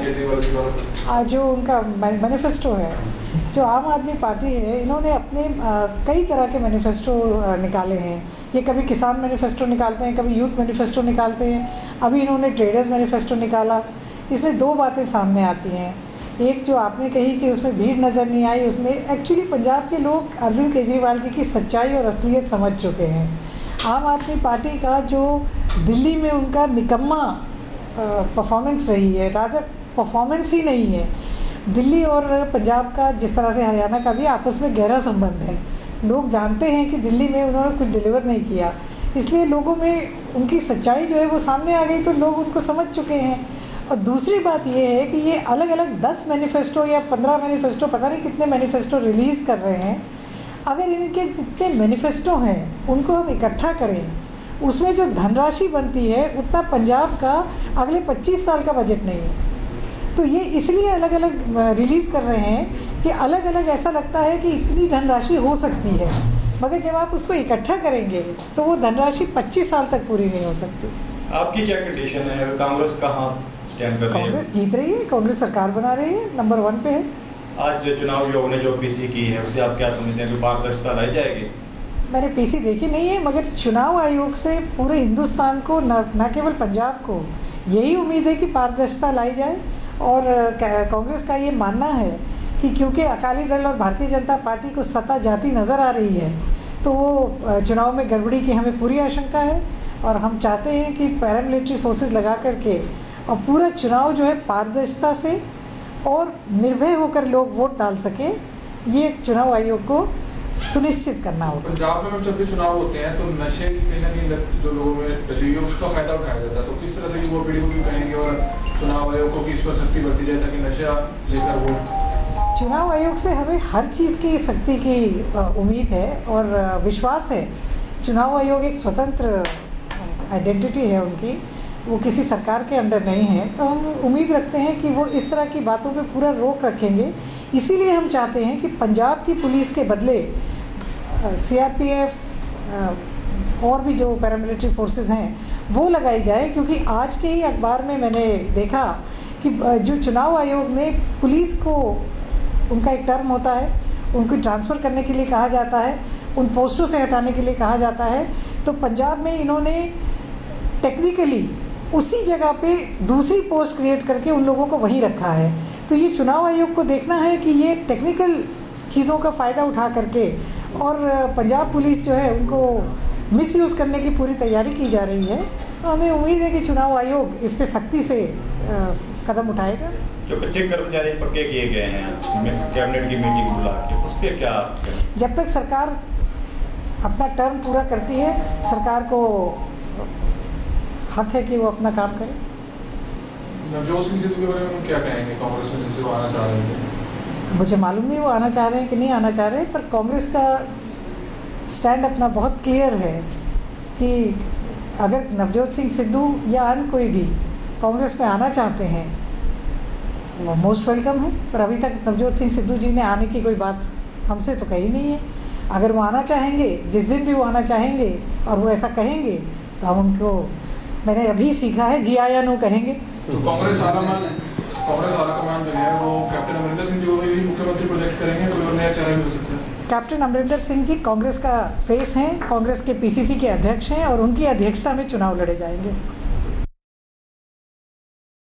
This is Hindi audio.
केजरीवाल की बात? आज जो उनका मैनिफेस्टो है, जो आम आदमी पार्टी है, इन्होंने अपने कई तरह के मैनिफेस्टो निकाले हैं। ये कभी किसान मैनिफेस्टो निकालते हैं, कभी यूथ मैनिफेस्टो निकालते हैं। अभी इन्होंने ट्रेडर्स मैनिफेस्टो निकाला। इसमें दो बातें सामने आती हैं। एक जो आपने कही कि उसमें भीड़ नज़र नहीं आई, उसमें एक्चुअली पंजाब के लोग अरविंद केजरीवाल जी की सच्चाई और असलियत समझ चुके हैं। आम आदमी पार्टी का जो दिल्ली में उनका निकम्मा परफॉर्मेंस रही है, रादर परफॉर्मेंस ही नहीं है। दिल्ली और पंजाब का, जिस तरह से हरियाणा का भी आपस में गहरा संबंध है। लोग जानते हैं कि दिल्ली में उन्होंने कुछ डिलीवर नहीं किया, इसलिए लोगों में उनकी सच्चाई जो है वो सामने आ गई, तो लोग उनको समझ चुके हैं। और दूसरी बात ये है कि ये अलग अलग 10 मैनिफेस्टो या 15 मैनिफेस्टो, पता नहीं कितने मैनिफेस्टो रिलीज़ कर रहे हैं। अगर इनके जितने मैनिफेस्टो हैं उनको हम इकट्ठा करें, उसमें जो धनराशि बनती है उतना पंजाब का अगले 25 साल का बजट नहीं है। तो ये इसलिए अलग अलग रिलीज़ कर रहे हैं कि अलग अलग ऐसा लगता है कि इतनी धनराशि हो सकती है, मगर जब आप उसको इकट्ठा करेंगे तो वो धनराशि 25 साल तक पूरी नहीं हो सकती। आपकी क्या कंडीशन है? कांग्रेस कहाँ स्टैंड कर रही है? कांग्रेस जीत रही है, कांग्रेस सरकार बना रही है, नंबर 1 पे है। आज चुनाव आयोग ने जो पीसी की है उससे आप क्या समझते हैं कि पारदर्शिता लाई जाएगी? मैंने पीसी देखी नहीं है, मगर चुनाव आयोग से पूरे हिंदुस्तान को, न केवल पंजाब को, यही उम्मीद है कि पारदर्शिता लाई जाए। और कांग्रेस का ये मानना है कि क्योंकि अकाली दल और भारतीय जनता पार्टी को सत्ता जाती नज़र आ रही है, तो वो चुनाव में गड़बड़ी की हमें पूरी आशंका है। और हम चाहते हैं कि पैरामिलिट्री फोर्सेस लगा करके और पूरा चुनाव जो है पारदर्शिता से और निर्भय होकर लोग वोट डाल सके, ये चुनाव आयोग को सुनिश्चित करना होगा। पंजाब में जब भी चुनाव होते हैं तो नशे की कहीं ना कहीं जो लोगों में डली हुई है उसका फायदा उठाया जाता है, तो किस तरह से वो पीढ़ी को भी कहेंगे और चुनाव आयोग को किस पर सख्ती बरती जाए ताकि नशा लेकर वो? चुनाव आयोग से हमें हर चीज़ की सख्ती की उम्मीद है और विश्वास है। चुनाव आयोग एक स्वतंत्र आइडेंटिटी है उनकी, वो किसी सरकार के अंडर नहीं है, तो हम उम्मीद रखते हैं कि वो इस तरह की बातों पे पूरा रोक रखेंगे। इसीलिए हम चाहते हैं कि पंजाब की पुलिस के बदले सीआरपीएफ और भी जो पैरामिलिट्री फोर्सेस हैं वो लगाई जाए, क्योंकि आज के ही अखबार में मैंने देखा कि जो चुनाव आयोग ने पुलिस को, उनका एक टर्म होता है, उनको ट्रांसफ़र करने के लिए कहा जाता है, उन पोस्टों से हटाने के लिए कहा जाता है, तो पंजाब में इन्होंने टेक्निकली उसी जगह पे दूसरी पोस्ट क्रिएट करके उन लोगों को वहीं रखा है। तो ये चुनाव आयोग को देखना है कि ये टेक्निकल चीज़ों का फ़ायदा उठा करके और पंजाब पुलिस जो है उनको मिसयूज़ करने की पूरी तैयारी की जा रही है। तो हमें उम्मीद है कि चुनाव आयोग इस पर सख्ती से कदम उठाएगा। जो कच्चे कर्मचारी पक्के किए गए हैं कैबिनेट की मीटिंग बुला के, उस पर क्या? जब तक सरकार अपना टर्म पूरा करती है, सरकार को हक है कि वो अपना काम करे। नवजोत सिंह सिद्धू के बारे में क्या कहेंगे? कांग्रेस में जिनसे वो आना चाह रहे हैं, मुझे मालूम नहीं वो आना चाह रहे हैं कि नहीं आना चाह रहे हैं, पर कांग्रेस का स्टैंड अपना बहुत क्लियर है कि अगर नवजोत सिंह सिद्धू या अन्य कोई भी कांग्रेस में आना चाहते हैं वो मोस्ट वेलकम है। पर अभी तक नवजोत सिंह सिद्धू जी ने आने की कोई बात हमसे तो कही नहीं है। अगर वो आना चाहेंगे, जिस दिन भी वो आना चाहेंगे और वो ऐसा कहेंगे, तो हम उनको, मैंने अभी सीखा है, जी आया नो कहेंगे। तो कांग्रेस आलाकमान जो है वो कैप्टन अमरिंदर सिंह जी को भी मुख्यमंत्री प्रोजेक्ट करेंगे, कोई नया चेहरा भी हो सकता है? कैप्टन अमरिंदर सिंह जी कांग्रेस का फेस हैं, कांग्रेस के पीसीसी के अध्यक्ष हैं और उनकी अध्यक्षता में चुनाव लड़े जाएंगे।